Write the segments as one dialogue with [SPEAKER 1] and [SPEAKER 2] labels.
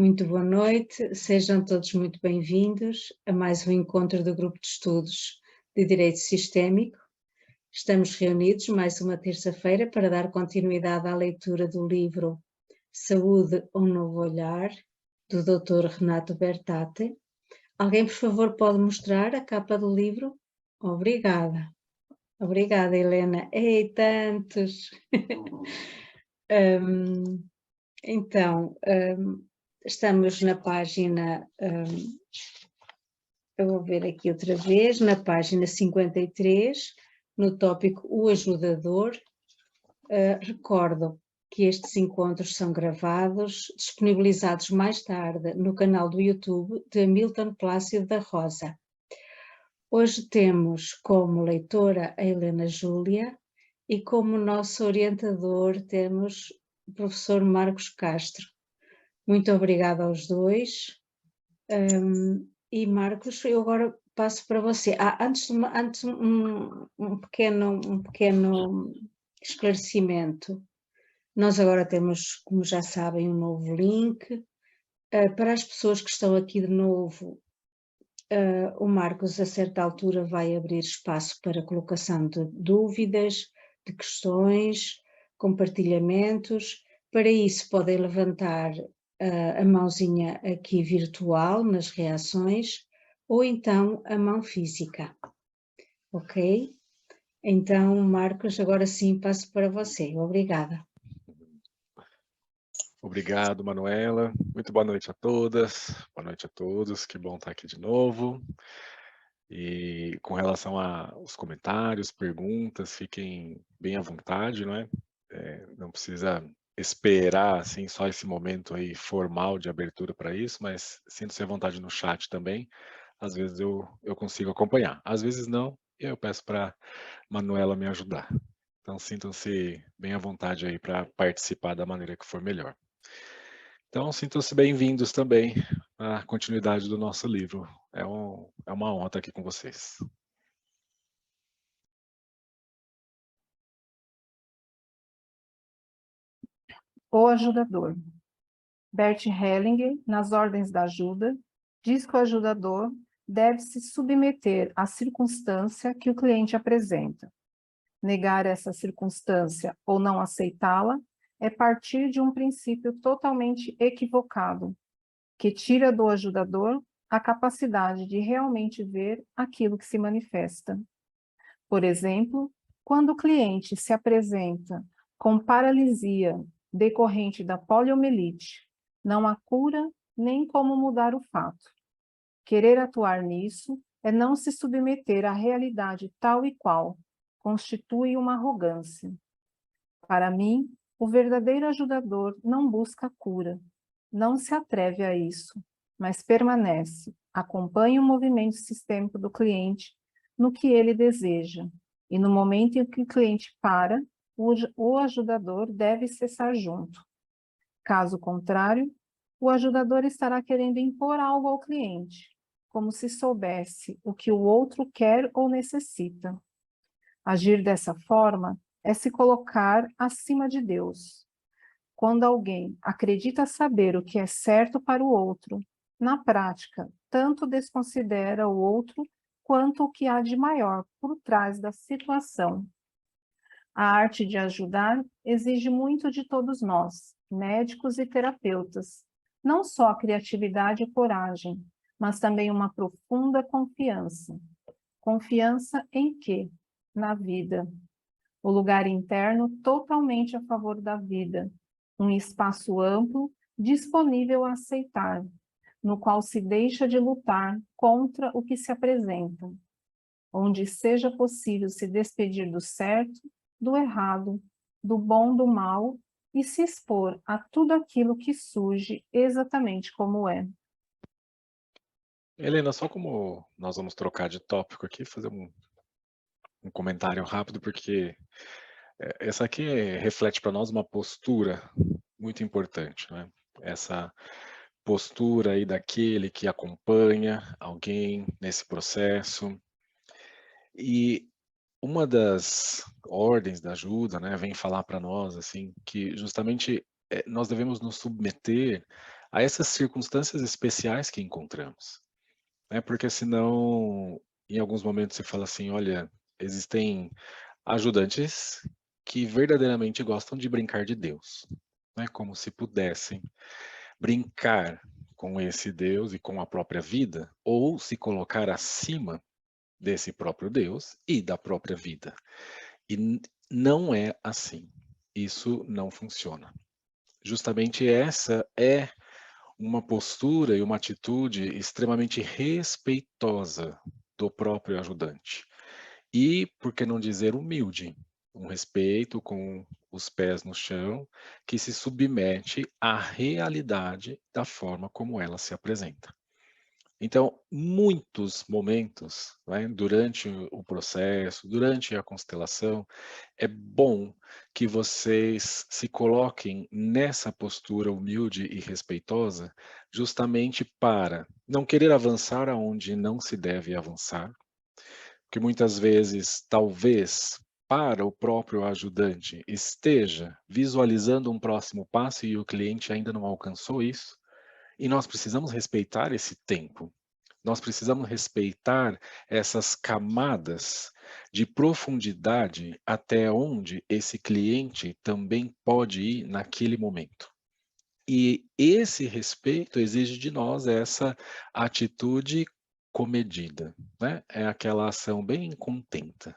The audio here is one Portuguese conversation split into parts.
[SPEAKER 1] Muito boa noite, sejam todos muito bem-vindos a mais um encontro do Grupo de Estudos de Direito Sistémico. Estamos reunidos mais uma terça-feira para dar continuidade à leitura do livro Saúde, um Novo Olhar, do Dr. Renato Bertate. Alguém, por favor, pode mostrar a capa do livro? Obrigada. Obrigada, Helena. Ei, tantos! Estamos na página, eu vou ver aqui outra vez, na página 53, no tópico O Ajudador. Recordo que estes encontros são gravados, disponibilizados mais tarde no canal do YouTube de Milton Plácido da Rosa. Hoje temos como leitora a Helena Júlia e como nosso orientador temos o professor Marcos Castro. Muito obrigada aos dois. E Marcos, eu agora passo para você. Antes um pequeno esclarecimento. Nós agora temos, como já sabem, um novo link. Para as pessoas que estão aqui de novo, o Marcos a certa altura vai abrir espaço para colocação de dúvidas, de questões, compartilhamentos. Para isso podem levantar a mãozinha aqui virtual nas reações ou então a mão física, ok? Então, Marcos, agora sim passo para você. Obrigada.
[SPEAKER 2] Obrigado, Manuela. Muito boa noite a todas, boa noite a todos. Que bom estar aqui de novo. E com relação aos comentários, perguntas, fiquem bem à vontade, não é? Não precisa esperar assim só esse momento aí formal de abertura para isso, mas sinta-se à vontade no chat também. Às vezes eu consigo acompanhar, às vezes não, e eu peço para Manuela me ajudar. Então sintam-se bem à vontade aí para participar da maneira que for melhor. Então sintam-se bem-vindos também à continuidade do nosso livro. É uma honra estar aqui com vocês.
[SPEAKER 3] O Ajudador. Bert Hellinger, nas Ordens da Ajuda, diz que o ajudador deve se submeter à circunstância que o cliente apresenta. Negar essa circunstância ou não aceitá-la é partir de um princípio totalmente equivocado, que tira do ajudador a capacidade de realmente ver aquilo que se manifesta. Por exemplo, quando o cliente se apresenta com paralisia decorrente da poliomielite, não há cura nem como mudar o fato. Querer atuar nisso é não se submeter à realidade tal e qual, constitui uma arrogância. Para mim, o verdadeiro ajudador não busca cura, não se atreve a isso, mas permanece, acompanha o movimento sistêmico do cliente no que ele deseja, e no momento em que o cliente para, o ajudador deve cessar junto. Caso contrário, o ajudador estará querendo impor algo ao cliente, como se soubesse o que o outro quer ou necessita. Agir dessa forma é se colocar acima de Deus. Quando alguém acredita saber o que é certo para o outro, na prática, tanto desconsidera o outro quanto o que há de maior por trás da situação. A arte de ajudar exige muito de todos nós, médicos e terapeutas, não só a criatividade e coragem, mas também uma profunda confiança. Confiança em quê? Na vida. O lugar interno totalmente a favor da vida, um espaço amplo, disponível a aceitar, no qual se deixa de lutar contra o que se apresenta, onde seja possível se despedir do certo, do errado, do bom, do mal, e se expor a tudo aquilo que surge exatamente como é.
[SPEAKER 2] Helena, só como nós vamos trocar de tópico aqui, fazer um comentário rápido, porque essa aqui reflete para nós uma postura muito importante, né? Essa postura aí daquele que acompanha alguém nesse processo. E uma das ordens da ajuda, né, vem falar para nós assim que justamente nós devemos nos submeter a essas circunstâncias especiais que encontramos, né? Porque senão, em alguns momentos você fala assim, olha, existem ajudantes que verdadeiramente gostam de brincar de Deus, né? Como se pudessem brincar com esse Deus e com a própria vida, ou se colocar acima desse próprio Deus e da própria vida. E não é assim. Isso não funciona. Justamente essa é uma postura e uma atitude extremamente respeitosa do próprio ajudante. E, por que não dizer, humilde. Um respeito com os pés no chão, que se submete à realidade da forma como ela se apresenta. Então, muitos momentos, né, durante o processo, durante a constelação, é bom que vocês se coloquem nessa postura humilde e respeitosa, justamente para não querer avançar aonde não se deve avançar, porque muitas vezes, talvez, para o próprio ajudante, esteja visualizando um próximo passo e o cliente ainda não alcançou isso, e nós precisamos respeitar esse tempo. Nós precisamos respeitar essas camadas de profundidade até onde esse cliente também pode ir naquele momento. E esse respeito exige de nós essa atitude comedida, né? É aquela ação bem contenta.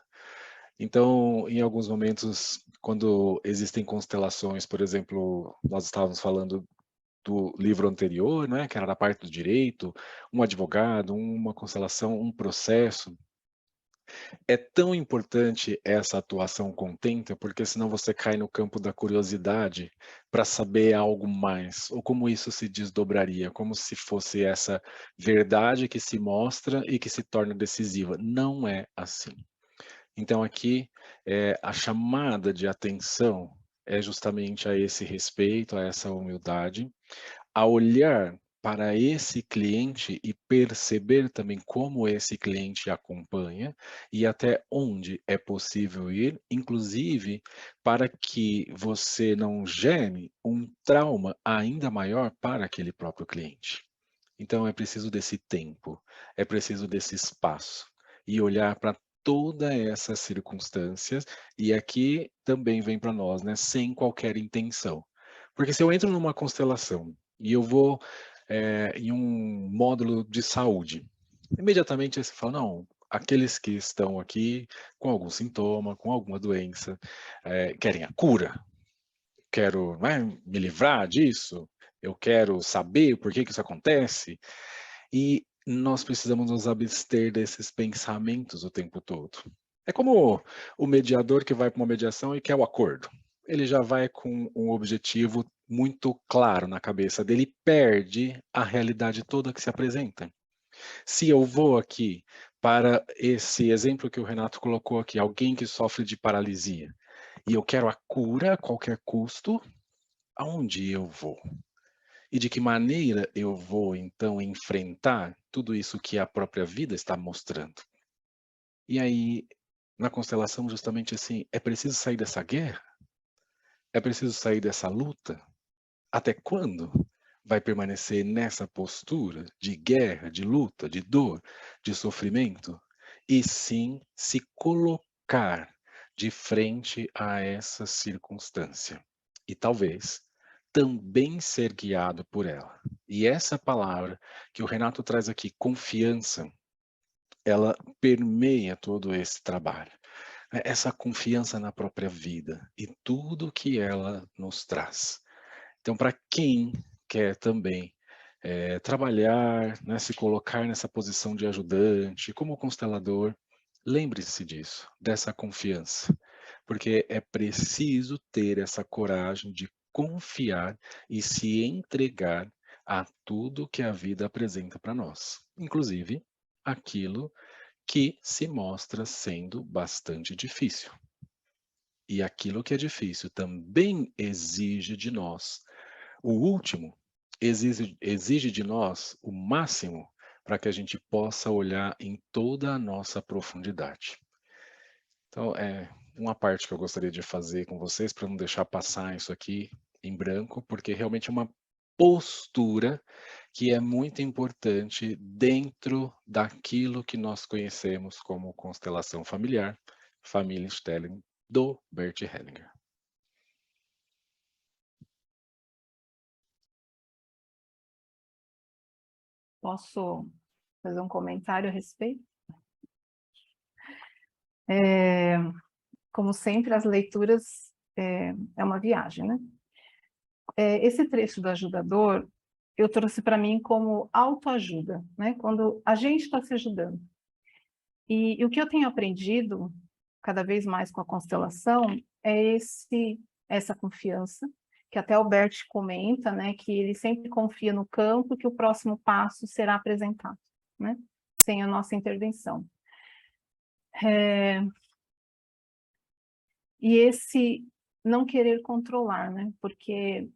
[SPEAKER 2] Então, em alguns momentos, quando existem constelações, por exemplo, nós estávamos falando do livro anterior, né, que era da parte do direito, um advogado, uma constelação, um processo. É tão importante essa atuação contenta, porque senão você cai no campo da curiosidade para saber algo mais, ou como isso se desdobraria, como se fosse essa verdade que se mostra e que se torna decisiva. Não é assim. Então aqui, a chamada de atenção é justamente a esse respeito, a essa humildade, a olhar para esse cliente e perceber também como esse cliente acompanha e até onde é possível ir, inclusive para que você não gere um trauma ainda maior para aquele próprio cliente. Então é preciso desse tempo, é preciso desse espaço e olhar para todas essas circunstâncias, e aqui também vem para nós, né, sem qualquer intenção. Porque se eu entro numa constelação e eu vou em um módulo de saúde, imediatamente você fala, não, aqueles que estão aqui com algum sintoma, com alguma doença, querem a cura, quero, né, me livrar disso, eu quero saber por que que isso acontece, e nós precisamos nos abster desses pensamentos o tempo todo. É como o mediador que vai para uma mediação e quer o acordo. Ele já vai com um objetivo muito claro na cabeça dele e perde a realidade toda que se apresenta. Se eu vou aqui para esse exemplo que o Renato colocou aqui, alguém que sofre de paralisia, e eu quero a cura a qualquer custo, aonde eu vou? E de que maneira eu vou, então, enfrentar tudo isso que a própria vida está mostrando? E aí, na constelação, justamente assim, é preciso sair dessa guerra? É preciso sair dessa luta? Até quando vai permanecer nessa postura de guerra, de luta, de dor, de sofrimento? E sim se colocar de frente a essa circunstância. E talvez também ser guiado por ela. E essa palavra que o Renato traz aqui, confiança, ela permeia todo esse trabalho. Essa confiança na própria vida e tudo que ela nos traz. Então, para quem quer também trabalhar, né, se colocar nessa posição de ajudante, como constelador, lembre-se disso, dessa confiança, porque é preciso ter essa coragem de confiar e se entregar a tudo que a vida apresenta para nós, inclusive aquilo que se mostra sendo bastante difícil. E aquilo que é difícil também exige de nós o último, exige de nós o máximo para que a gente possa olhar em toda a nossa profundidade. Então, é uma parte que eu gostaria de fazer com vocês para não deixar passar isso aqui em branco, porque realmente é uma postura que é muito importante dentro daquilo que nós conhecemos como constelação familiar, Familienstellung, do Bert Hellinger.
[SPEAKER 3] Posso fazer um comentário a respeito? Como sempre, as leituras é uma viagem, né? Esse trecho do ajudador, eu trouxe para mim como autoajuda, né? Quando a gente está se ajudando. E o que eu tenho aprendido, cada vez mais com a constelação, é essa confiança, que até o Bert comenta, né? Que ele sempre confia no campo que o próximo passo será apresentado, né? Sem a nossa intervenção. E esse não querer controlar, né? Porque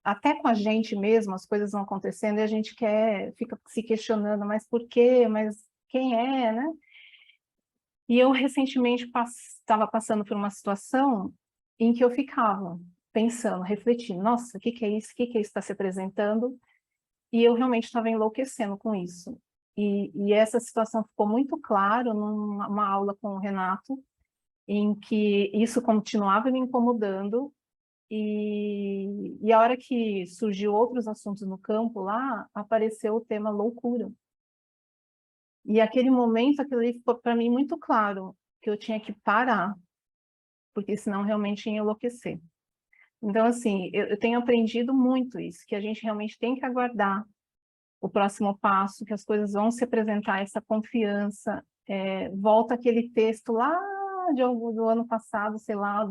[SPEAKER 3] até com a gente mesmo as coisas vão acontecendo e a gente fica se questionando, mas por quê? Mas quem é, né? E eu recentemente estava passando por uma situação em que eu ficava pensando, refletindo, nossa, o que é isso? O que é isso que está se apresentando? E eu realmente estava enlouquecendo com isso. E essa situação ficou muito claro numa aula com o Renato, em que isso continuava me incomodando, e a hora que surgiu outros assuntos no campo lá, apareceu o tema loucura. E aquele momento, aquilo ali ficou para mim muito claro, que eu tinha que parar, porque senão realmente ia enlouquecer. Então, assim, eu tenho aprendido muito isso, que a gente realmente tem que aguardar o próximo passo, que as coisas vão se apresentar, essa confiança. Volta aquele texto lá do ano passado, sei lá,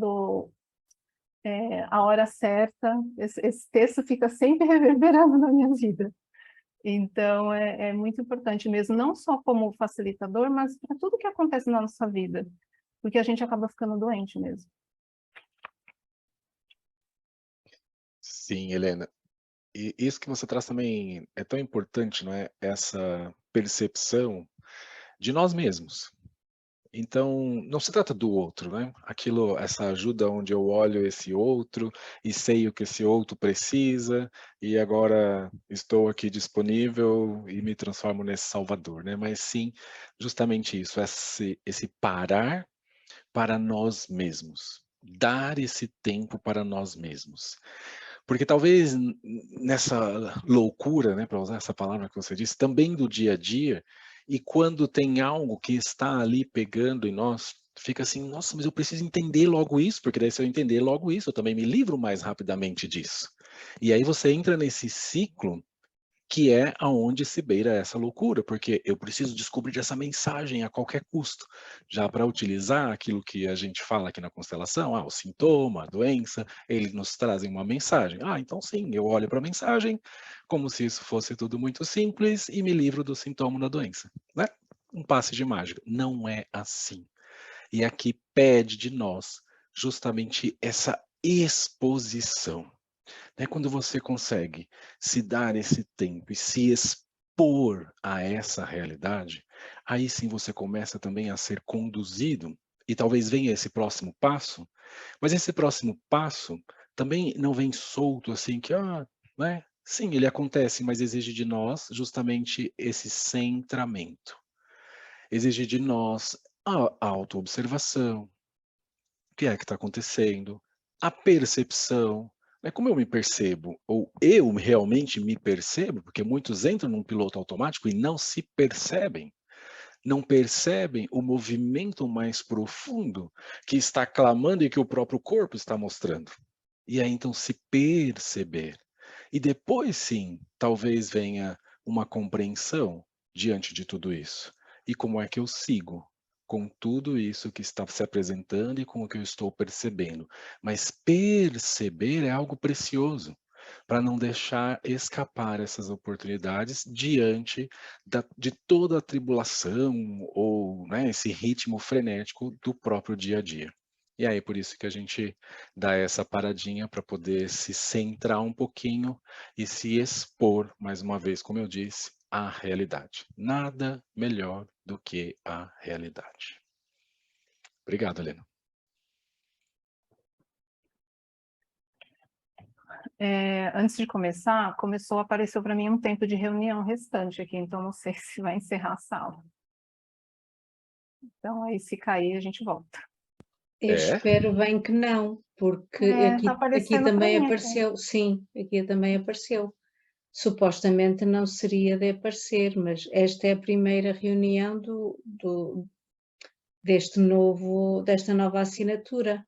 [SPEAKER 3] A Hora Certa. Esse texto fica sempre reverberando na minha vida. Então, é muito importante mesmo, não só como facilitador, mas para tudo que acontece na nossa vida, porque a gente acaba ficando doente mesmo.
[SPEAKER 2] Sim, Helena. E isso que você traz também é tão importante, não é? Essa percepção de nós mesmos. Então, não se trata do outro, né? Essa ajuda onde eu olho esse outro e sei o que esse outro precisa e agora estou aqui disponível e me transformo nesse salvador, né? Mas sim, justamente isso, esse parar para nós mesmos, dar esse tempo para nós mesmos. Porque talvez nessa loucura, né, para usar essa palavra que você disse, também do dia a dia, e quando tem algo que está ali pegando em nós, fica assim, nossa, mas eu preciso entender logo isso, porque daí se eu entender logo isso, eu também me livro mais rapidamente disso. E aí você entra nesse ciclo que é aonde se beira essa loucura, porque eu preciso descobrir essa mensagem a qualquer custo, já para utilizar aquilo que a gente fala aqui na constelação, o sintoma, a doença, eles nos trazem uma mensagem. Então sim, eu olho para a mensagem como se isso fosse tudo muito simples e me livro do sintoma da doença, né? Um passe de mágica. Não é assim. E aqui pede de nós justamente essa exposição. Quando você consegue se dar esse tempo e se expor a essa realidade, aí sim você começa também a ser conduzido, e talvez venha esse próximo passo, mas esse próximo passo também não vem solto assim que, né? Sim, ele acontece, mas exige de nós justamente esse centramento. Exige de nós a autoobservação, o que é que está acontecendo, a percepção, né, como eu me percebo, ou eu realmente me percebo, porque muitos entram num piloto automático e não se percebem, não percebem o movimento mais profundo que está clamando e que o próprio corpo está mostrando. E aí então se perceber. E depois sim, talvez venha uma compreensão diante de tudo isso. E como é que eu sigo com tudo isso que está se apresentando e com o que eu estou percebendo? Mas perceber é algo precioso para não deixar escapar essas oportunidades diante de toda a tribulação ou, né, esse ritmo frenético do próprio dia a dia. E aí, por isso que a gente dá essa paradinha para poder se centrar um pouquinho e se expor, mais uma vez, como eu disse, à realidade. Nada melhor do que a realidade. Obrigado, Helena.
[SPEAKER 3] Antes de começar, apareceu para mim um tempo de reunião restante aqui, então não sei se vai encerrar a sala. Então, aí se cair, a gente volta.
[SPEAKER 1] Eu espero bem que não, porque
[SPEAKER 3] Tá
[SPEAKER 1] aqui
[SPEAKER 3] aparecendo para
[SPEAKER 1] também
[SPEAKER 3] mim aqui.
[SPEAKER 1] apareceu, sim, aqui também apareceu. Supostamente não seria de aparecer, mas esta é a primeira reunião desta nova assinatura.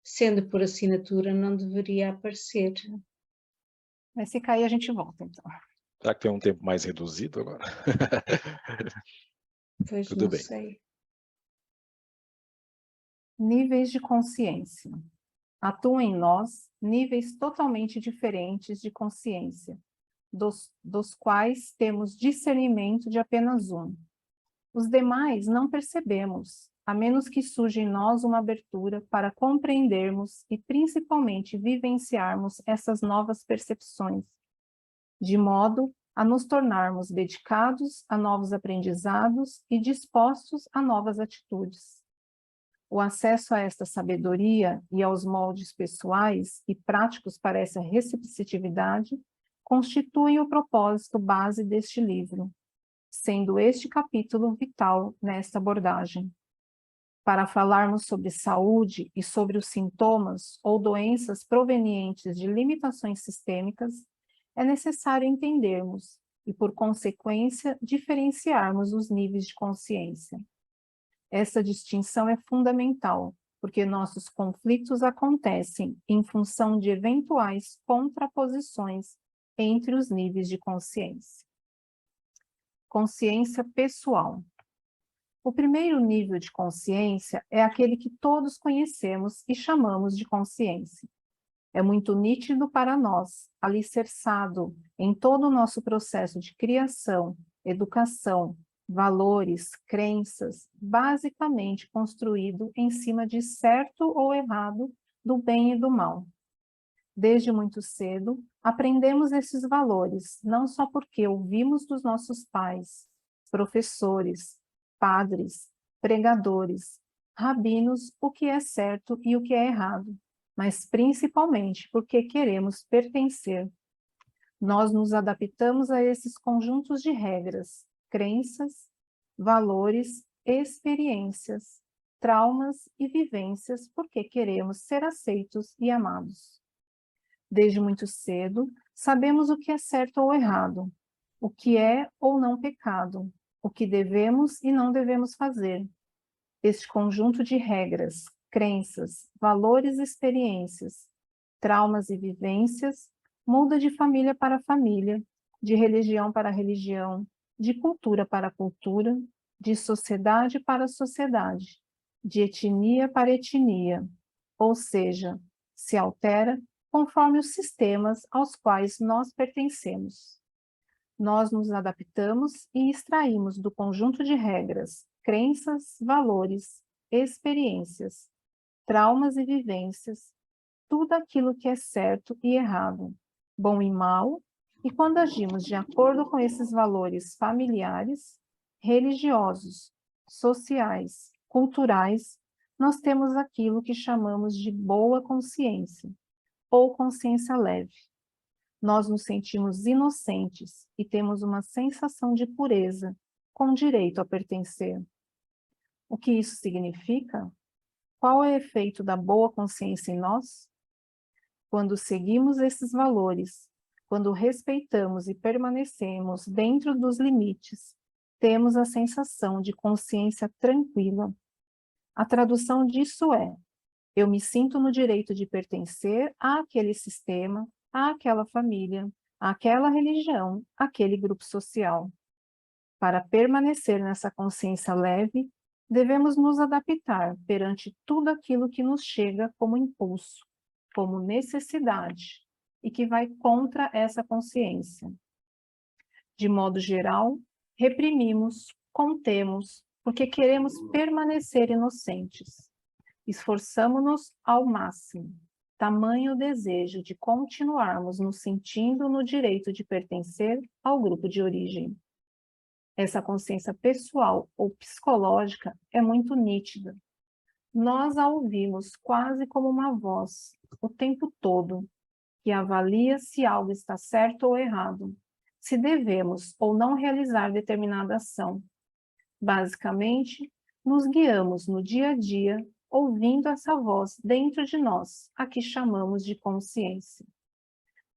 [SPEAKER 1] Sendo por assinatura, não deveria aparecer.
[SPEAKER 3] Mas se cair, a gente volta, então.
[SPEAKER 2] Será que tem um tempo mais reduzido agora?
[SPEAKER 1] Pois
[SPEAKER 2] Tudo
[SPEAKER 1] não
[SPEAKER 2] bem.
[SPEAKER 1] sei.
[SPEAKER 3] Níveis de consciência. Atuam em nós níveis totalmente diferentes de consciência, dos quais temos discernimento de apenas um. Os demais não percebemos, a menos que surja em nós uma abertura para compreendermos e principalmente vivenciarmos essas novas percepções, de modo a nos tornarmos dedicados a novos aprendizados e dispostos a novas atitudes. O acesso a esta sabedoria e aos moldes pessoais e práticos para essa receptividade constituem o propósito base deste livro, sendo este capítulo vital nesta abordagem. Para falarmos sobre saúde e sobre os sintomas ou doenças provenientes de limitações sistêmicas, é necessário entendermos e, por consequência, diferenciarmos os níveis de consciência. Essa distinção é fundamental, porque nossos conflitos acontecem em função de eventuais contraposições entre os níveis de consciência. Consciência pessoal. O primeiro nível de consciência é aquele que todos conhecemos e chamamos de consciência. É muito nítido para nós, alicerçado em todo o nosso processo de criação, educação, valores, crenças, basicamente construído em cima de certo ou errado, do bem e do mal. Desde muito cedo, aprendemos esses valores, não só porque ouvimos dos nossos pais, professores, padres, pregadores, rabinos, o que é certo e o que é errado, mas principalmente porque queremos pertencer. Nós nos adaptamos a esses conjuntos de regras, crenças, valores, experiências, traumas e vivências porque queremos ser aceitos e amados. Desde muito cedo, sabemos o que é certo ou errado, o que é ou não pecado, o que devemos e não devemos fazer. Este conjunto de regras, crenças, valores e experiências, traumas e vivências, muda de família para família, de religião para religião, de cultura para cultura, de sociedade para sociedade, de etnia para etnia, ou seja, se altera conforme os sistemas aos quais nós pertencemos. Nós nos adaptamos e extraímos do conjunto de regras, crenças, valores, experiências, traumas e vivências, tudo aquilo que é certo e errado, bom e mal, e quando agimos de acordo com esses valores familiares, religiosos, sociais, culturais, nós temos aquilo que chamamos de boa consciência, ou consciência leve. Nós nos sentimos inocentes e temos uma sensação de pureza, com direito a pertencer. O que isso significa? Qual é o efeito da boa consciência em nós? Quando seguimos esses valores, quando respeitamos e permanecemos dentro dos limites, temos a sensação de consciência tranquila. A tradução disso é: eu me sinto no direito de pertencer àquele sistema, àquela família, àquela religião, àquele grupo social. Para permanecer nessa consciência leve, devemos nos adaptar perante tudo aquilo que nos chega como impulso, como necessidade, e que vai contra essa consciência. De modo geral, reprimimos, contemos, porque queremos permanecer inocentes. Esforçamo-nos ao máximo, tamanho o desejo de continuarmos nos sentindo no direito de pertencer ao grupo de origem. Essa consciência pessoal ou psicológica é muito nítida. Nós a ouvimos quase como uma voz, o tempo todo, que avalia se algo está certo ou errado, se devemos ou não realizar determinada ação. Basicamente, nos guiamos no dia a dia, ouvindo essa voz dentro de nós, a que chamamos de consciência.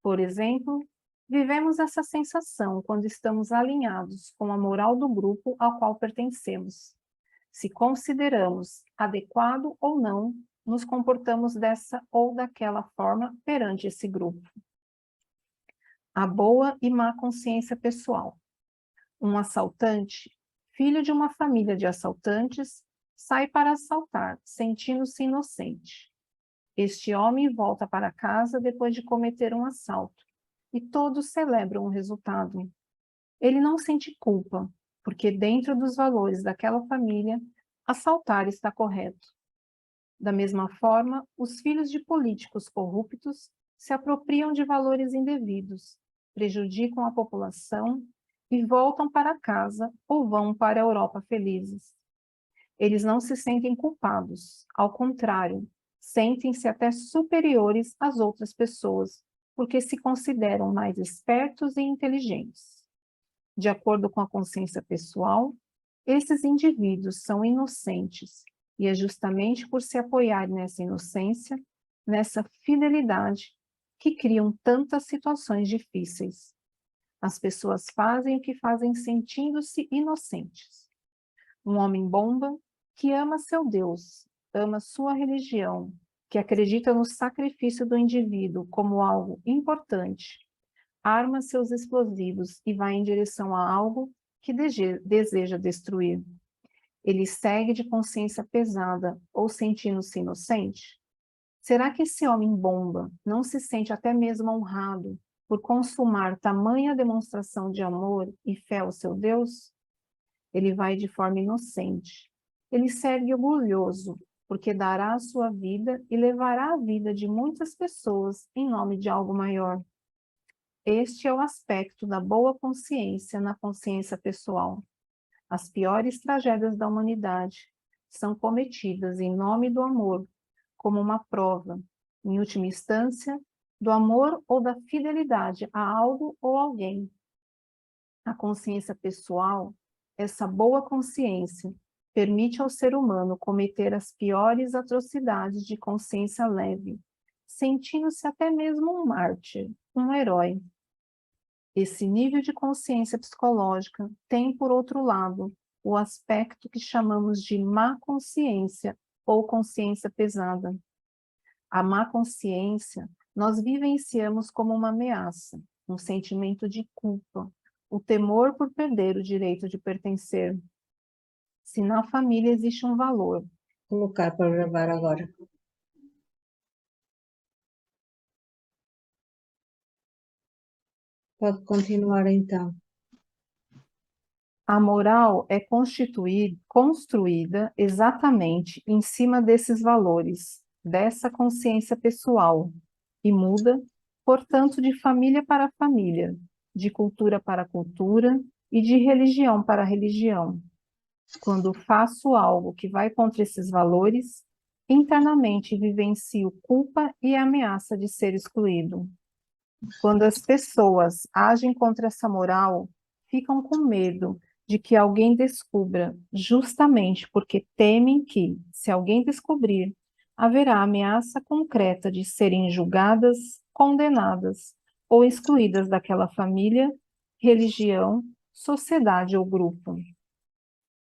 [SPEAKER 3] Por exemplo, vivemos essa sensação quando estamos alinhados com a moral do grupo ao qual pertencemos. Se consideramos adequado ou não, nos comportamos dessa ou daquela forma perante esse grupo. A boa e má consciência pessoal. Um assaltante, filho de uma família de assaltantes, sai para assaltar, sentindo-se inocente. Este homem volta para casa depois de cometer um assalto, e todos celebram o resultado. Ele não sente culpa, porque dentro dos valores daquela família, assaltar está correto. Da mesma forma, os filhos de políticos corruptos se apropriam de valores indevidos, prejudicam a população e voltam para casa ou vão para a Europa felizes. Eles não se sentem culpados, ao contrário, sentem-se até superiores às outras pessoas, porque se consideram mais espertos e inteligentes. De acordo com a consciência pessoal, esses indivíduos são inocentes, e é justamente por se apoiar nessa inocência, nessa fidelidade, que criam tantas situações difíceis. As pessoas fazem o que fazem sentindo-se inocentes. Um homem-bomba que ama seu Deus, ama sua religião, que acredita no sacrifício do indivíduo como algo importante, arma seus explosivos e vai em direção a algo que deseja destruir. Ele segue de consciência pesada ou sentindo-se inocente? Será que esse homem-bomba não se sente até mesmo honrado por consumar tamanha demonstração de amor e fé ao seu Deus? Ele vai de forma inocente. Ele segue orgulhoso, porque dará a sua vida e levará a vida de muitas pessoas em nome de algo maior. Este é o aspecto da boa consciência na consciência pessoal. As piores tragédias da humanidade são cometidas em nome do amor, como uma prova, em última instância, do amor ou da fidelidade a algo ou alguém. A consciência pessoal, essa boa consciência, permite ao ser humano cometer as piores atrocidades de consciência leve, sentindo-se até mesmo um mártir, um herói. Esse nível de consciência psicológica tem, por outro lado, o aspecto que chamamos de má consciência ou consciência pesada. A má consciência nós vivenciamos como uma ameaça, um sentimento de culpa, o temor por perder o direito de pertencer. Se na família existe um valor.
[SPEAKER 1] Colocar para gravar agora. Pode continuar então.
[SPEAKER 3] A moral é construída exatamente em cima desses valores, dessa consciência pessoal, e muda, portanto, de família para família, de cultura para cultura e de religião para religião. Quando faço algo que vai contra esses valores, internamente vivencio culpa e ameaça de ser excluído. Quando as pessoas agem contra essa moral, ficam com medo de que alguém descubra, justamente porque temem que, se alguém descobrir, haverá ameaça concreta de serem julgadas, condenadas ou excluídas daquela família, religião, sociedade ou grupo.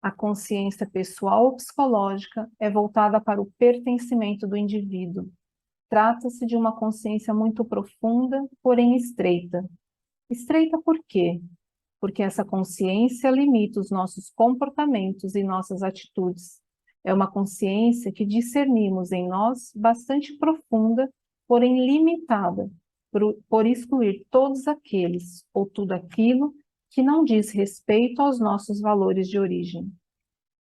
[SPEAKER 3] A consciência pessoal ou psicológica é voltada para o pertencimento do indivíduo. Trata-se de uma consciência muito profunda, porém estreita. Estreita por quê? Porque essa consciência limita os nossos comportamentos e nossas atitudes. É uma consciência que discernimos em nós bastante profunda, porém limitada, por excluir todos aqueles ou tudo aquilo que não diz respeito aos nossos valores de origem.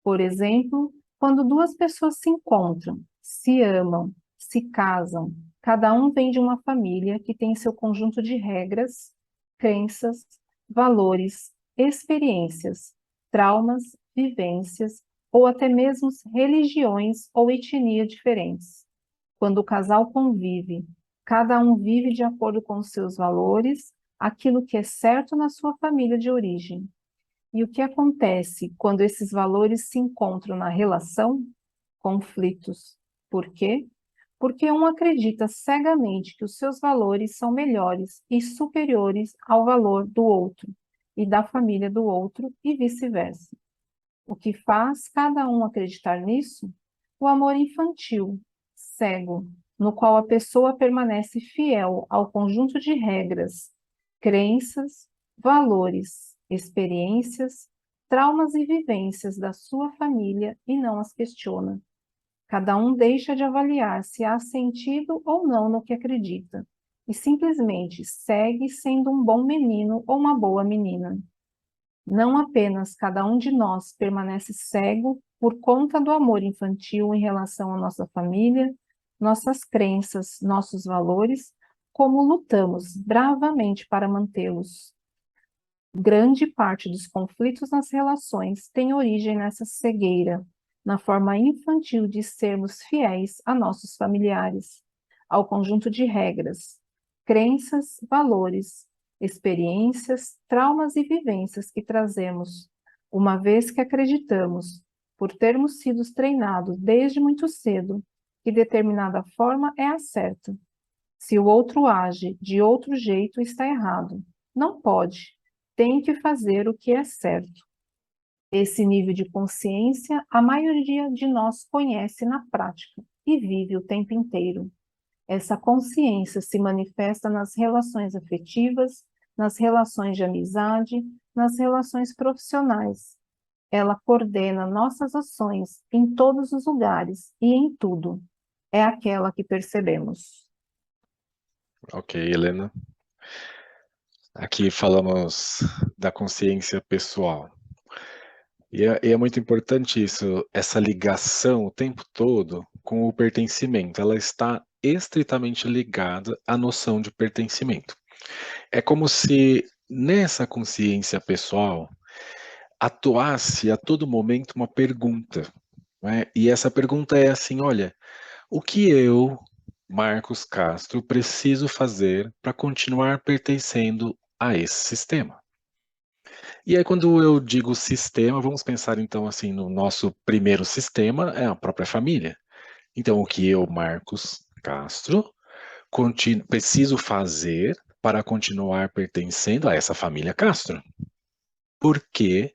[SPEAKER 3] Por exemplo, quando duas pessoas se encontram, se amam, se casam, cada um vem de uma família que tem seu conjunto de regras, crenças, valores, experiências, traumas, vivências ou até mesmo religiões ou etnia diferentes. Quando o casal convive, Cada um vive de acordo com os seus valores, aquilo que é certo na sua família de origem. E o que acontece quando esses valores se encontram na relação? Conflitos. Por quê? Porque um acredita cegamente que os seus valores são melhores e superiores ao valor do outro e da família do outro e vice-versa. O que faz cada um acreditar nisso? O amor infantil, cego, no qual a pessoa permanece fiel ao conjunto de regras, crenças, valores, experiências, traumas e vivências da sua família e não as questiona. Cada um deixa de avaliar se há sentido ou não no que acredita e simplesmente segue sendo um bom menino ou uma boa menina. Não apenas cada um de nós permanece cego por conta do amor infantil em relação à nossa família, nossas crenças, nossos valores, como lutamos bravamente para mantê-los. Grande parte dos conflitos nas relações tem origem nessa cegueira, na forma infantil de sermos fiéis a nossos familiares, ao conjunto de regras, crenças, valores, experiências, traumas e vivências que trazemos, uma vez que acreditamos, por termos sido treinados desde muito cedo, que determinada forma é a certa. Se o outro age de outro jeito, está errado. Não pode. Tem que fazer o que é certo. Esse nível de consciência, a maioria de nós conhece na prática e vive o tempo inteiro. Essa consciência se manifesta nas relações afetivas, nas relações de amizade, nas relações profissionais. Ela coordena nossas ações em todos os lugares e em tudo. É aquela que percebemos.
[SPEAKER 2] Ok, Helena. Aqui falamos da consciência pessoal. E é muito importante isso, essa ligação o tempo todo com o pertencimento. Ela está estritamente ligada à noção de pertencimento. É como se nessa consciência pessoal atuasse a todo momento uma pergunta, né? E essa pergunta é assim, olha, o que eu, Marcos Castro, preciso fazer para continuar pertencendo a esse sistema? E aí, quando eu digo sistema, vamos pensar então assim no nosso primeiro sistema, é a própria família. Então, o que eu, Marcos Castro, preciso fazer para continuar pertencendo a essa família Castro? Porque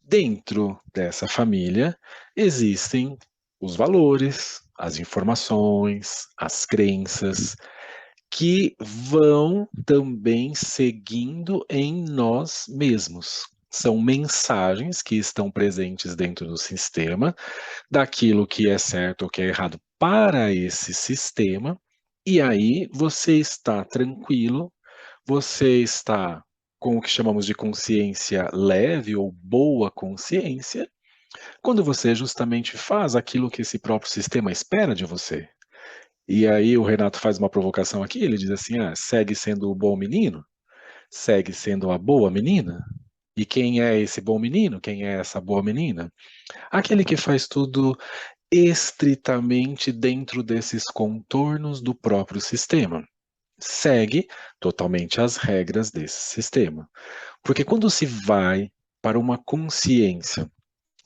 [SPEAKER 2] dentro dessa família existem os valores, as informações, as crenças, que vão também seguindo em nós mesmos. São mensagens que estão presentes dentro do sistema, daquilo que é certo ou que é errado para esse sistema, e aí você está tranquilo, você está com o que chamamos de consciência leve ou boa consciência, quando você justamente faz aquilo que esse próprio sistema espera de você. E aí o Renato faz uma provocação aqui, ele diz assim, segue sendo o bom menino? Segue sendo a boa menina? E quem é esse bom menino? Quem é essa boa menina? Aquele que faz tudo estritamente dentro desses contornos do próprio sistema. Segue totalmente as regras desse sistema. Porque quando se vai para uma consciência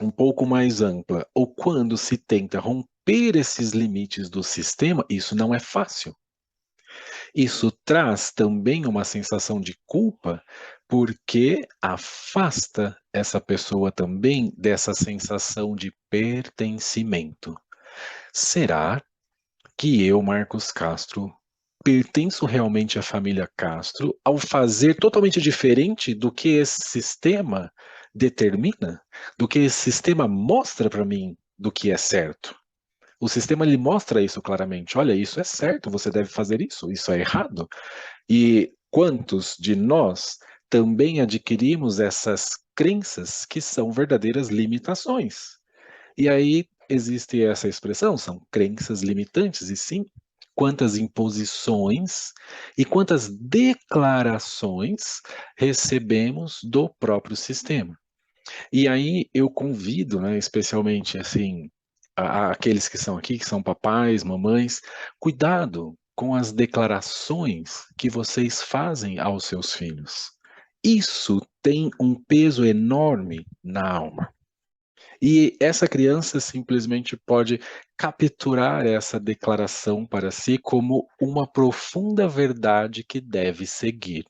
[SPEAKER 2] um pouco mais ampla, ou quando se tenta romper esses limites do sistema, isso não é fácil. Isso traz também uma sensação de culpa, porque afasta essa pessoa também dessa sensação de pertencimento. Será que eu, Marcos Castro, pertenço realmente à família Castro ao fazer totalmente diferente do que esse sistema determina, do que esse sistema mostra para mim do que é certo? O sistema ele mostra isso claramente. Olha, isso é certo, você deve fazer isso, isso é errado. E quantos de nós também adquirimos essas crenças que são verdadeiras limitações? E aí existe essa expressão, são crenças limitantes, e sim, quantas imposições e quantas declarações recebemos do próprio sistema. E aí eu convido, né, especialmente assim, aqueles que são aqui, que são papais, mamães, cuidado com as declarações que vocês fazem aos seus filhos. Isso tem um peso enorme na alma. E essa criança simplesmente pode capturar essa declaração para si como uma profunda verdade que deve seguir.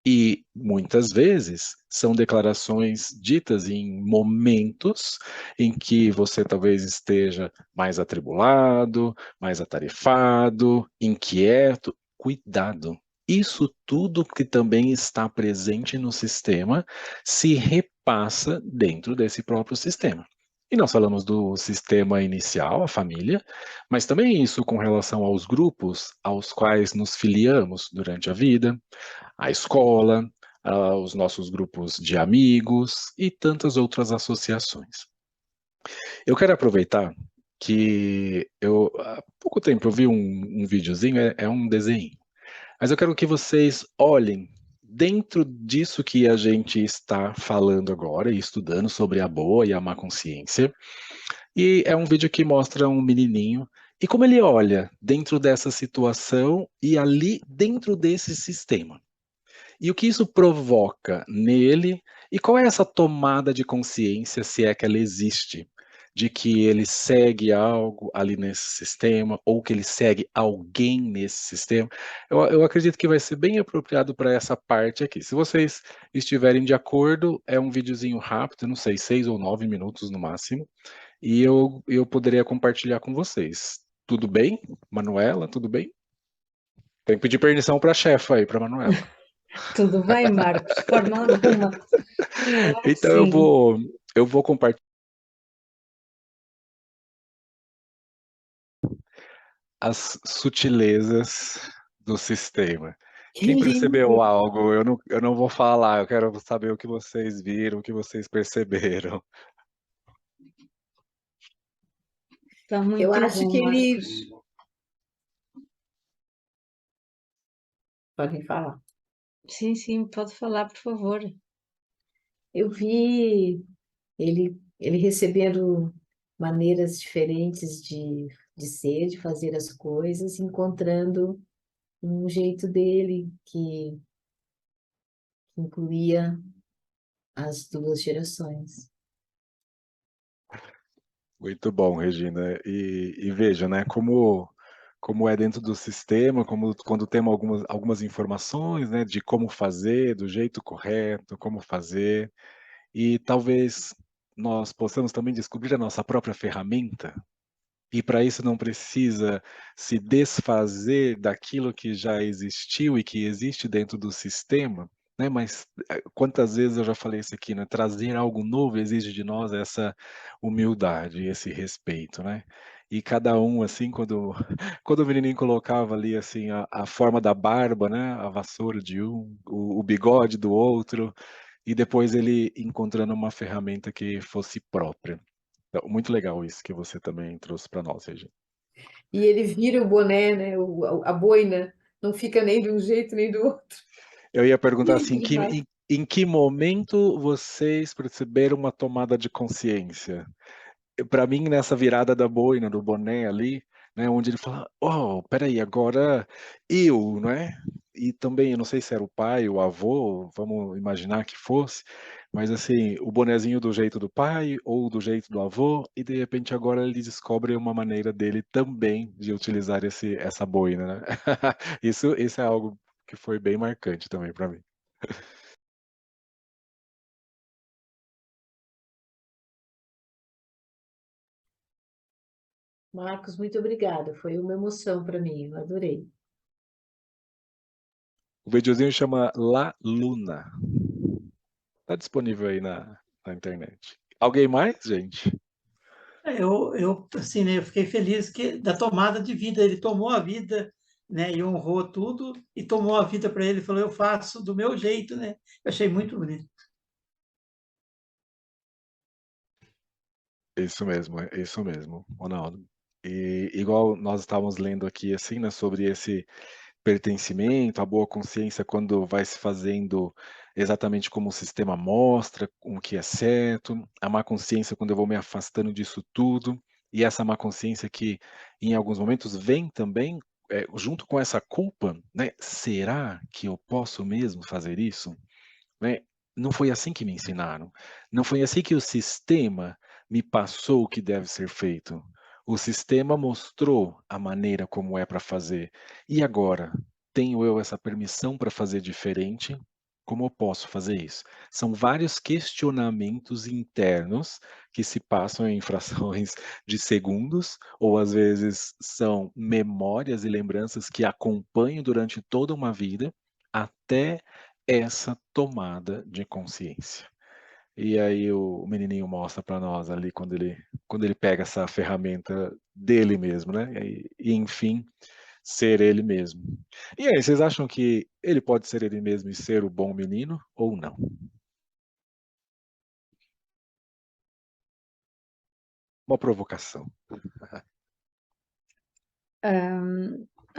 [SPEAKER 2] E muitas vezes são declarações ditas em momentos em que você talvez esteja mais atribulado, mais atarefado, inquieto. Cuidado! Isso tudo que também está presente no sistema se repassa dentro desse próprio sistema. E nós falamos do sistema inicial, a família, mas também isso com relação aos grupos aos quais nos filiamos durante a vida, a escola, os nossos grupos de amigos e tantas outras associações. Eu quero aproveitar que há pouco tempo eu vi um videozinho, é um desenho, mas eu quero que vocês olhem dentro disso que a gente está falando agora e estudando sobre a boa e a má consciência, e é um vídeo que mostra um menininho e como ele olha dentro dessa situação e ali dentro desse sistema. E o que isso provoca nele, e qual é essa tomada de consciência, se é que ela existe, de que ele segue algo ali nesse sistema, ou que ele segue alguém nesse sistema. Eu acredito que vai ser bem apropriado para essa parte aqui. Se vocês estiverem de acordo, é um videozinho rápido, não sei, 6 ou 9 minutos no máximo, e eu poderia compartilhar com vocês. Tudo bem, Manuela? Tudo bem? Tem que pedir permissão para a chefa aí, para a Manuela.
[SPEAKER 1] Tudo bem, Marcos? De forma alguma.
[SPEAKER 2] Então
[SPEAKER 1] Sim.
[SPEAKER 2] eu vou compartilhar as sutilezas do sistema. Quem percebeu algo, eu não vou falar, eu quero saber o que vocês viram, o que vocês perceberam.
[SPEAKER 1] Está muito
[SPEAKER 4] Eu acho
[SPEAKER 1] bom,
[SPEAKER 4] que ele.
[SPEAKER 1] Marcos.
[SPEAKER 4] Podem falar.
[SPEAKER 1] Sim, sim, pode falar, por favor.
[SPEAKER 4] Eu vi ele recebendo maneiras diferentes de ser, de fazer as coisas, encontrando um jeito dele que incluía as duas gerações.
[SPEAKER 2] Muito bom, Regina. E veja, né, como é dentro do sistema, como quando temos algumas informações, né, de como fazer, do jeito correto, como fazer, e talvez nós possamos também descobrir a nossa própria ferramenta. E para isso não precisa se desfazer daquilo que já existiu e que existe dentro do sistema, né, mas, quantas vezes eu já falei isso aqui, né, trazer algo novo exige de nós essa humildade, esse respeito, né. E cada um, assim, quando quando o menininho colocava ali, assim, a forma da barba, né, a vassoura de um, o bigode do outro, e depois ele encontrando uma ferramenta que fosse própria. Então, muito legal isso que você também trouxe para nós, Regina.
[SPEAKER 4] E ele vira o boné, né, a boina, não fica nem de um jeito nem do outro.
[SPEAKER 2] Eu ia perguntar assim,
[SPEAKER 4] Demais.
[SPEAKER 2] em que momento vocês perceberam uma tomada de consciência? Para mim, nessa virada da boina, do boné ali, né, onde ele fala: "Oh, espera aí, agora eu", não é? E também, eu não sei se era o pai, o avô, vamos imaginar que fosse, mas assim, o bonezinho do jeito do pai ou do jeito do avô, e de repente agora ele descobre uma maneira dele também de utilizar essa boina, né. Isso é algo que foi bem marcante também para mim.
[SPEAKER 4] Marcos, muito obrigada. Foi uma emoção para mim, eu adorei.
[SPEAKER 2] O videozinho chama La Luna. Tá disponível aí na internet. Alguém mais, gente?
[SPEAKER 5] Assim, né, eu fiquei feliz que da tomada de vida, ele tomou a vida, né, e honrou tudo, e tomou a vida para ele, falou, eu faço do meu jeito, né? Eu achei muito bonito.
[SPEAKER 2] Isso mesmo, Ronaldo. E igual nós estávamos lendo aqui, assim, né, sobre esse pertencimento, a boa consciência quando vai se fazendo exatamente como o sistema mostra, o que é certo, a má consciência quando eu vou me afastando disso tudo, e essa má consciência que em alguns momentos vem também junto com essa culpa, né, será que eu posso mesmo fazer isso? Né? Não foi assim que me ensinaram. Não foi assim que o sistema me passou o que deve ser feito. O sistema mostrou a maneira como é para fazer. E agora, tenho eu essa permissão para fazer diferente? Como eu posso fazer isso? São vários questionamentos internos que se passam em frações de segundos, ou às vezes são memórias e lembranças que acompanham durante toda uma vida, até essa tomada de consciência. E aí o menininho mostra para nós ali quando ele pega essa ferramenta dele mesmo, né, e enfim, ser ele mesmo. E aí, vocês acham que ele pode ser ele mesmo e ser o bom menino ou não? Uma provocação.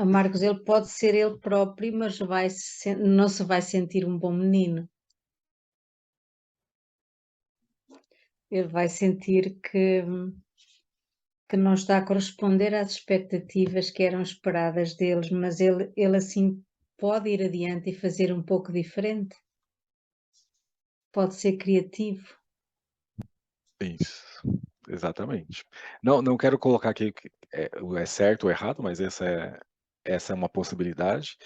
[SPEAKER 1] Marcos, ele pode ser ele próprio, mas não se vai sentir um bom menino. Ele vai sentir que não está a corresponder às expectativas que eram esperadas deles, mas ele assim pode ir adiante e fazer um pouco diferente. Pode ser criativo.
[SPEAKER 2] Isso, exatamente. Não quero colocar aqui que é certo ou errado, mas essa é uma possibilidade.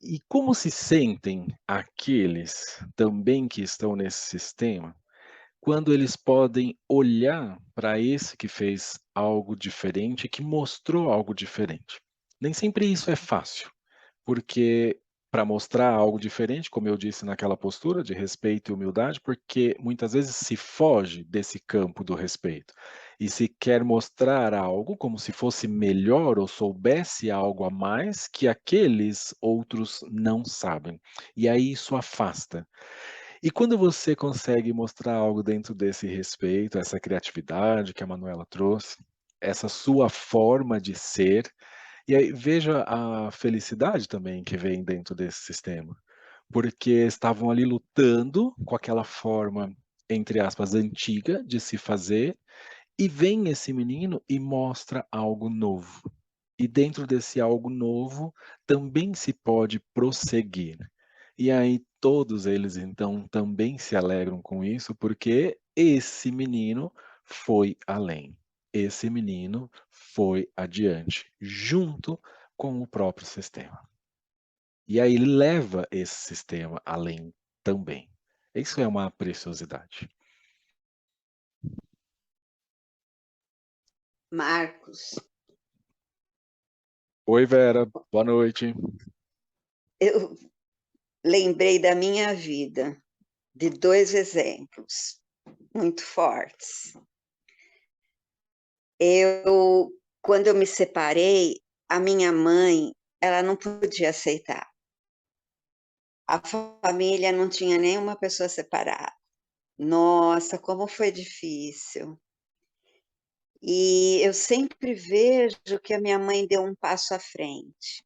[SPEAKER 2] E como se sentem aqueles também que estão nesse sistema, quando eles podem olhar para esse que fez algo diferente, que mostrou algo diferente? Nem sempre isso é fácil, porque para mostrar algo diferente, como eu disse naquela postura de respeito e humildade, porque muitas vezes se foge desse campo do respeito e se quer mostrar algo como se fosse melhor ou soubesse algo a mais que aqueles outros não sabem. E aí isso afasta. E quando você consegue mostrar algo dentro desse respeito, essa criatividade que a Manuela trouxe, essa sua forma de ser, e aí veja a felicidade também que vem dentro desse sistema, porque estavam ali lutando com aquela forma, entre aspas, antiga de se fazer, e vem esse menino e mostra algo novo. E dentro desse algo novo também se pode prosseguir. E aí todos eles então também se alegram com isso, porque esse menino foi além. Esse menino foi adiante, junto com o próprio sistema. E aí ele leva esse sistema além também. Isso é uma preciosidade.
[SPEAKER 6] Marcos,
[SPEAKER 2] Oi, Vera, boa noite.
[SPEAKER 6] eu lembrei da minha vida de dois exemplos muito fortes. Quando eu me separei, a minha mãe, ela não podia aceitar. A família não tinha nenhuma pessoa separada. Nossa, como foi difícil. E eu sempre vejo que a minha mãe deu um passo à frente.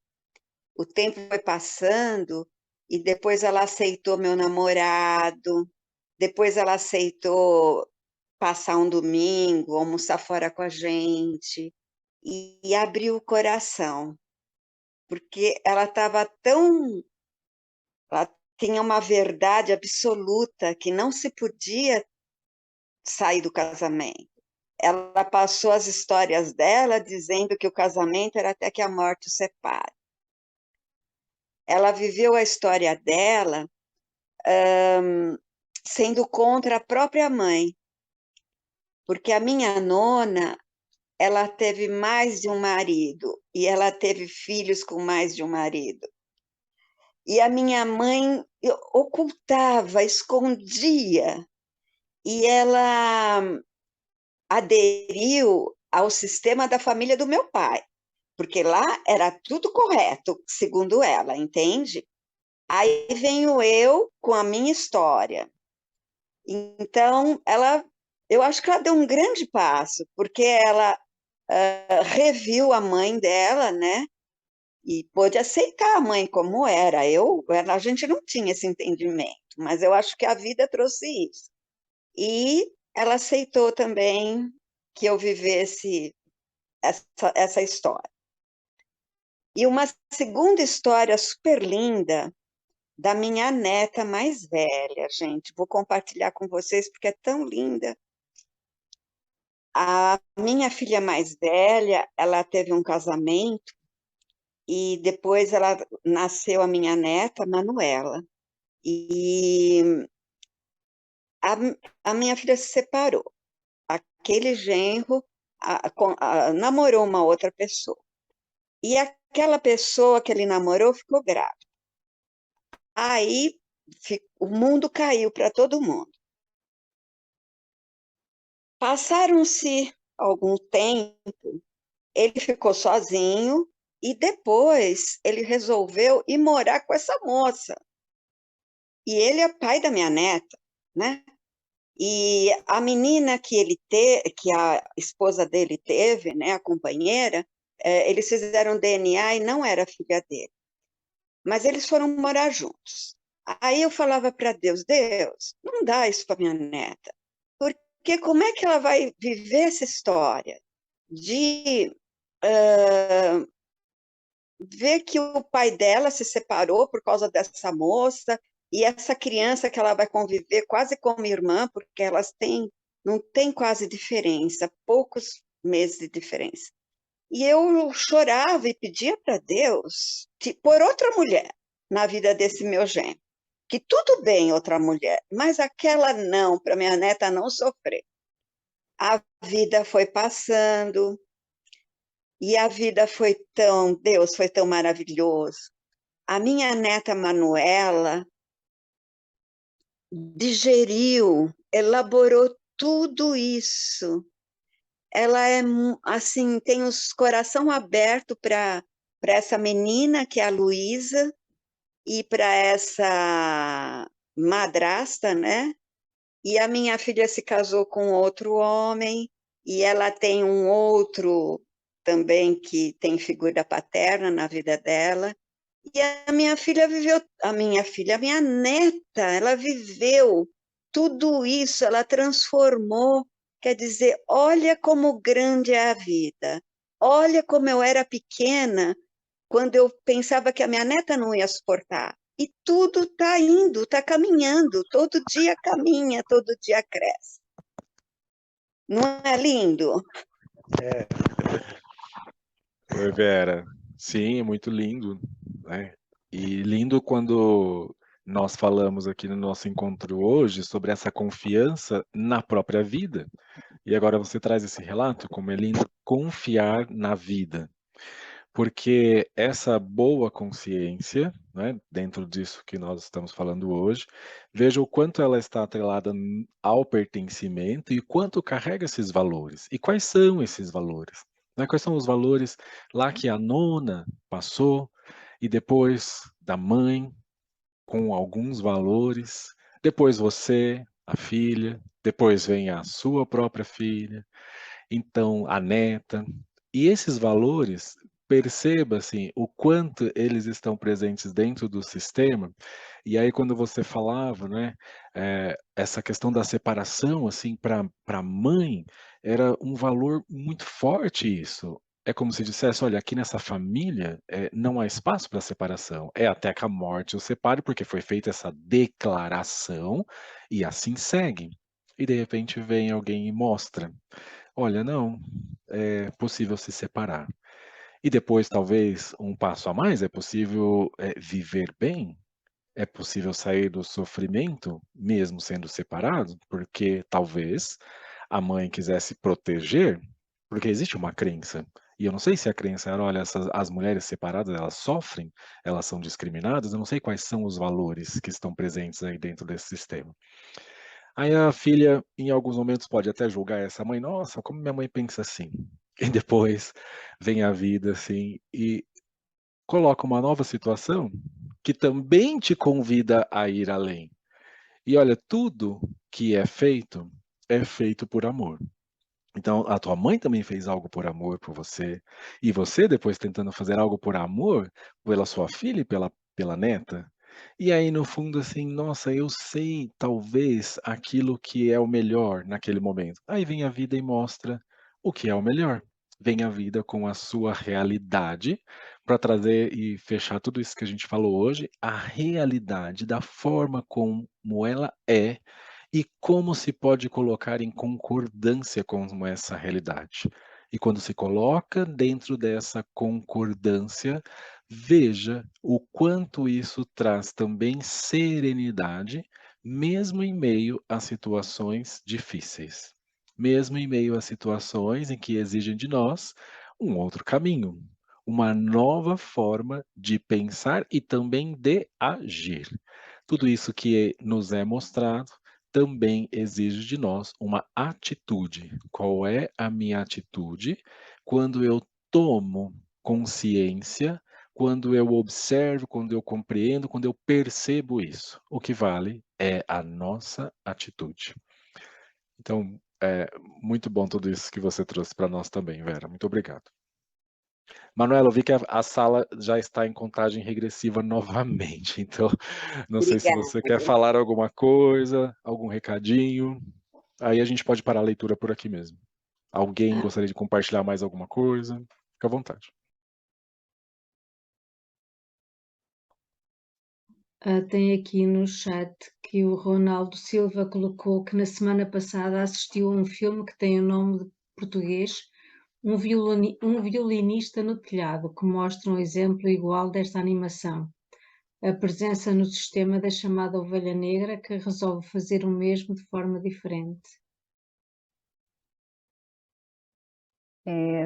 [SPEAKER 6] O tempo foi passando e depois ela aceitou meu namorado, depois ela aceitou passar um domingo, almoçar fora com a gente e abriu o coração, porque ela estava ela tinha uma verdade absoluta que não se podia sair do casamento. Ela passou as histórias dela dizendo que o casamento era até que a morte o separe. Ela viveu a história dela sendo contra a própria mãe, porque a minha nona, ela teve mais de um marido e ela teve filhos com mais de um marido. E a minha mãe ocultava, escondia, e ela aderiu ao sistema da família do meu pai, porque lá era tudo correto, segundo ela, entende? Aí venho eu com a minha história. Então, eu acho que ela deu um grande passo, porque ela reviu a mãe dela, né? E pôde aceitar a mãe como era. A gente não tinha esse entendimento, mas eu acho que a vida trouxe isso. E ela aceitou também que eu vivesse essa história. E uma segunda história super linda da minha neta mais velha, gente. Vou compartilhar com vocês porque é tão linda. A minha filha mais velha, ela teve um casamento e depois ela nasceu a minha neta, Manuela. E a, a minha filha se separou. Aquele genro namorou uma outra pessoa. E aquela pessoa que ele namorou ficou grávida. Aí o mundo caiu para todo mundo. Passaram-se algum tempo, ele ficou sozinho e depois ele resolveu ir morar com essa moça. E ele é pai da minha neta, né? E a menina que a esposa dele teve, né, a companheira, eles fizeram DNA e não era filha dele. Mas eles foram morar juntos. Aí eu falava para Deus, Deus, não dá isso para minha neta, porque como é que ela vai viver essa história de ver que o pai dela se separou por causa dessa moça e essa criança que ela vai conviver quase como irmã, porque não tem quase diferença, poucos meses de diferença. E eu chorava e pedia para Deus por outra mulher na vida desse meu genro. Que tudo bem outra mulher, mas aquela não, para minha neta não sofrer. A vida foi passando e a vida foi Deus foi tão maravilhoso. A minha neta Manuela digeriu, elaborou tudo isso. Ela é assim, tem os coração aberto para essa menina que é a Luísa e para essa madrasta, né? E a minha filha se casou com outro homem e ela tem um outro também que tem figura paterna na vida dela. E a minha filha viveu, a minha neta, ela viveu tudo isso, ela transformou. Quer dizer, olha como grande é a vida. Olha como eu era pequena quando eu pensava que a minha neta não ia suportar. E tudo está indo, está caminhando, todo dia caminha, todo dia cresce. Não é lindo?
[SPEAKER 2] Oi, Vera. Sim, é muito lindo, né? E lindo quando nós falamos aqui no nosso encontro hoje sobre essa confiança na própria vida. E agora você traz esse relato, como é lindo confiar na vida. Porque essa boa consciência, né, dentro disso que nós estamos falando hoje, veja o quanto ela está atrelada ao pertencimento e quanto carrega esses valores. E quais são esses valores? Né, quais são os valores lá que a nona passou e depois da mãe, com alguns valores, depois você, a filha, depois vem a sua própria filha, então a neta. E esses valores, perceba assim, o quanto eles estão presentes dentro do sistema. E aí quando você falava, né, essa questão da separação, assim, para a mãe, era um valor muito forte isso. É como se dissesse, olha, aqui nessa família não há espaço para separação. É até que a morte os separe, porque foi feita essa declaração e assim segue. E de repente vem alguém e mostra. Olha, não, é possível se separar. E depois, talvez, um passo a mais, é possível viver bem, é possível sair do sofrimento, mesmo sendo separado, porque talvez a mãe quisesse proteger, porque existe uma crença. E eu não sei se a crença era, olha, as mulheres separadas, elas sofrem, elas são discriminadas, eu não sei quais são os valores que estão presentes aí dentro desse sistema. Aí a filha, em alguns momentos, pode até julgar essa mãe, nossa, como minha mãe pensa assim. E depois vem a vida assim e coloca uma nova situação que também te convida a ir além. E olha, tudo que é feito por amor. Então, a tua mãe também fez algo por amor por você, e você depois tentando fazer algo por amor pela sua filha e pela neta. E aí, no fundo, assim, nossa, eu sei talvez aquilo que é o melhor naquele momento. Aí vem a vida e mostra o que é o melhor. Vem a vida com a sua realidade, para trazer e fechar tudo isso que a gente falou hoje, a realidade da forma como ela é e como se pode colocar em concordância com essa realidade. E quando se coloca dentro dessa concordância, veja o quanto isso traz também serenidade, mesmo em meio a situações difíceis, mesmo em meio a situações em que exigem de nós um outro caminho, uma nova forma de pensar e também de agir. Tudo isso que nos é mostrado também exige de nós uma atitude. Qual é a minha atitude quando eu tomo consciência, quando eu observo, quando eu compreendo, quando eu percebo isso? O que vale é a nossa atitude. Então, é muito bom tudo isso que você trouxe para nós também, Vera. Muito obrigado. Manuela, eu vi que a sala já está em contagem regressiva novamente, então não sei se
[SPEAKER 6] Obrigada.
[SPEAKER 2] você quer falar alguma coisa, algum recadinho. Aí a gente pode parar a leitura por aqui mesmo. Alguém gostaria de compartilhar mais alguma coisa? Fica à vontade.
[SPEAKER 1] Tem aqui no chat que o Ronaldo Silva colocou que na semana passada assistiu a um filme que tem o nome de português, um violinista no telhado, que mostra um exemplo igual desta animação. A presença no sistema da chamada ovelha negra que resolve fazer o mesmo de forma diferente.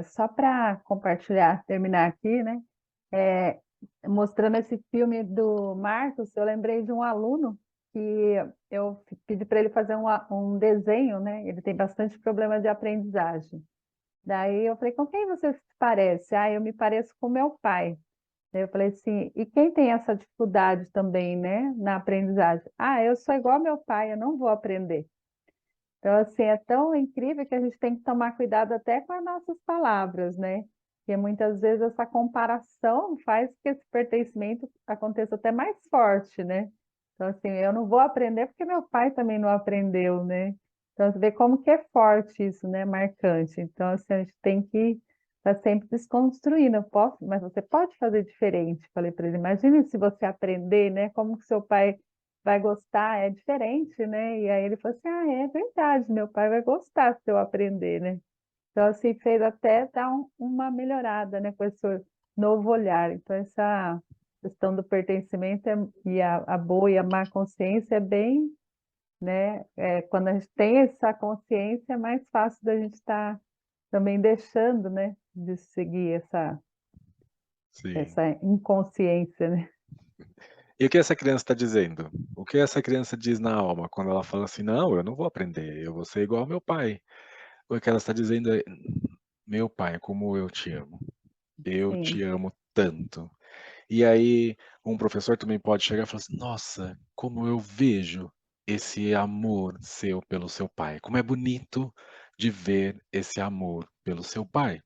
[SPEAKER 3] Só para compartilhar, terminar aqui, né? Mostrando esse filme do Marcos, eu lembrei de um aluno que eu pedi para ele fazer um desenho, né? Ele tem bastante problema de aprendizagem. Daí eu falei, com quem você se parece? Ah, eu me pareço com meu pai. Daí eu falei assim, e quem tem essa dificuldade também, né, na aprendizagem? Ah, eu sou igual ao meu pai, eu não vou aprender. Então, assim, é tão incrível que a gente tem que tomar cuidado até com as nossas palavras, né? Porque muitas vezes essa comparação faz que esse pertencimento aconteça até mais forte, né? Então, assim, eu não vou aprender porque meu pai também não aprendeu, né? Então, você vê como que é forte isso, né? Marcante. Então, assim, a gente tem que estar sempre desconstruindo. Eu posso, mas você pode fazer diferente. Falei para ele, imagine se você aprender, né? Como que seu pai vai gostar, é diferente, né? E aí ele falou assim, ah, é verdade, meu pai vai gostar se eu aprender, né? Então, assim, fez até dar uma melhorada, né, com esse novo olhar. Então, essa questão do pertencimento e a boa e a má consciência é bem, né? Quando a gente tem essa consciência, é mais fácil da gente estar também deixando, né, de seguir
[SPEAKER 2] Sim.
[SPEAKER 3] essa inconsciência, né?
[SPEAKER 2] E o que essa criança está dizendo? O que essa criança diz na alma quando ela fala assim, não, eu não vou aprender, eu vou ser igual ao meu pai? O que ela está dizendo é, meu pai, como eu te amo. Eu te
[SPEAKER 3] Sim,
[SPEAKER 2] amo tanto. E aí, um professor também pode chegar e falar assim: "Nossa, como eu vejo esse amor seu pelo seu pai. Como é bonito de ver esse amor pelo seu pai.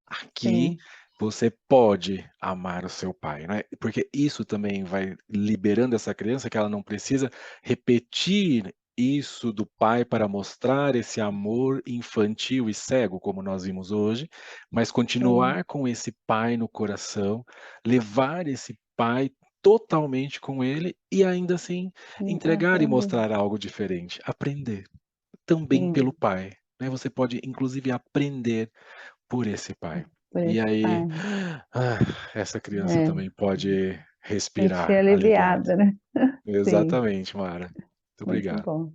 [SPEAKER 2] Aqui
[SPEAKER 3] sim,
[SPEAKER 2] você pode amar o seu pai", né, porque isso também vai liberando essa criança que ela não precisa repetir isso do pai para mostrar esse amor infantil e cego, como nós vimos hoje, mas
[SPEAKER 3] sim,
[SPEAKER 2] continuar com esse pai no coração, levar esse pai totalmente com ele e ainda assim
[SPEAKER 3] sim,
[SPEAKER 2] entregar e
[SPEAKER 3] aprender.
[SPEAKER 2] mostrar algo diferente, aprender também
[SPEAKER 3] Sim,
[SPEAKER 2] pelo pai, né, você pode inclusive aprender por esse pai.
[SPEAKER 3] por
[SPEAKER 2] E
[SPEAKER 3] esse
[SPEAKER 2] aí,
[SPEAKER 3] pai.
[SPEAKER 2] ah, essa criança
[SPEAKER 3] É.
[SPEAKER 2] também pode
[SPEAKER 3] Sentir
[SPEAKER 2] respirar aliviada.
[SPEAKER 3] aliviada, né? Sim,
[SPEAKER 2] Exatamente, Mara. Muito
[SPEAKER 3] muito
[SPEAKER 2] obrigado.
[SPEAKER 3] bom.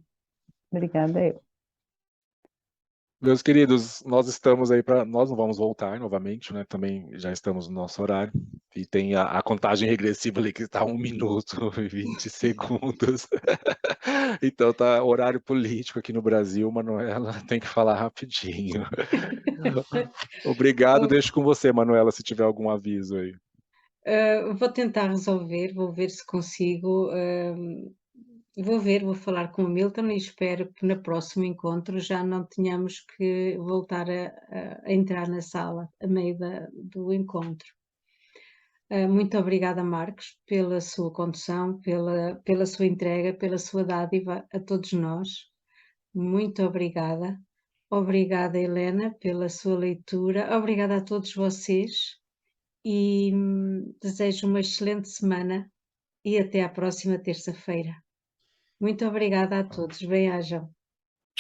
[SPEAKER 3] Obrigada eu.
[SPEAKER 2] Meus queridos, nós estamos aí para, nós não vamos voltar novamente, né, também já estamos no nosso horário, e tem a contagem regressiva ali que está 1 minuto e 20 segundos. Então tá horário político aqui no Brasil, Manuela, tem que falar rapidinho. Obrigado,
[SPEAKER 1] Oh,
[SPEAKER 2] deixo com você, Manuela, se tiver algum aviso aí.
[SPEAKER 1] vou tentar resolver, vou ver se consigo. Vou falar com o Milton e espero que no próximo encontro já não tenhamos que voltar a entrar na sala a meio do encontro. Muito obrigada, Marcos, pela sua condução, pela sua entrega, pela sua dádiva a todos nós. Muito obrigada. Obrigada, Helena, pela sua leitura. Obrigada a todos vocês e desejo uma excelente semana e até à próxima terça-feira. Muito obrigada a todos. Bem-ajam.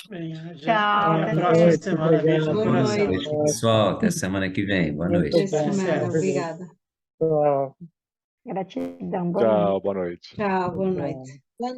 [SPEAKER 5] Bem,
[SPEAKER 3] Tchau,
[SPEAKER 5] até a
[SPEAKER 3] até
[SPEAKER 5] próxima
[SPEAKER 3] depois.
[SPEAKER 5] semana. Beijo no
[SPEAKER 1] Boa
[SPEAKER 5] coração.
[SPEAKER 1] noite.
[SPEAKER 7] Boa noite, pessoal. Até semana que vem. Boa noite.
[SPEAKER 1] Até semana.
[SPEAKER 5] certo.
[SPEAKER 1] Obrigada.
[SPEAKER 3] Gratidão, boa noite.
[SPEAKER 2] Tchau, boa noite.
[SPEAKER 1] Tchau, boa noite.
[SPEAKER 8] Boa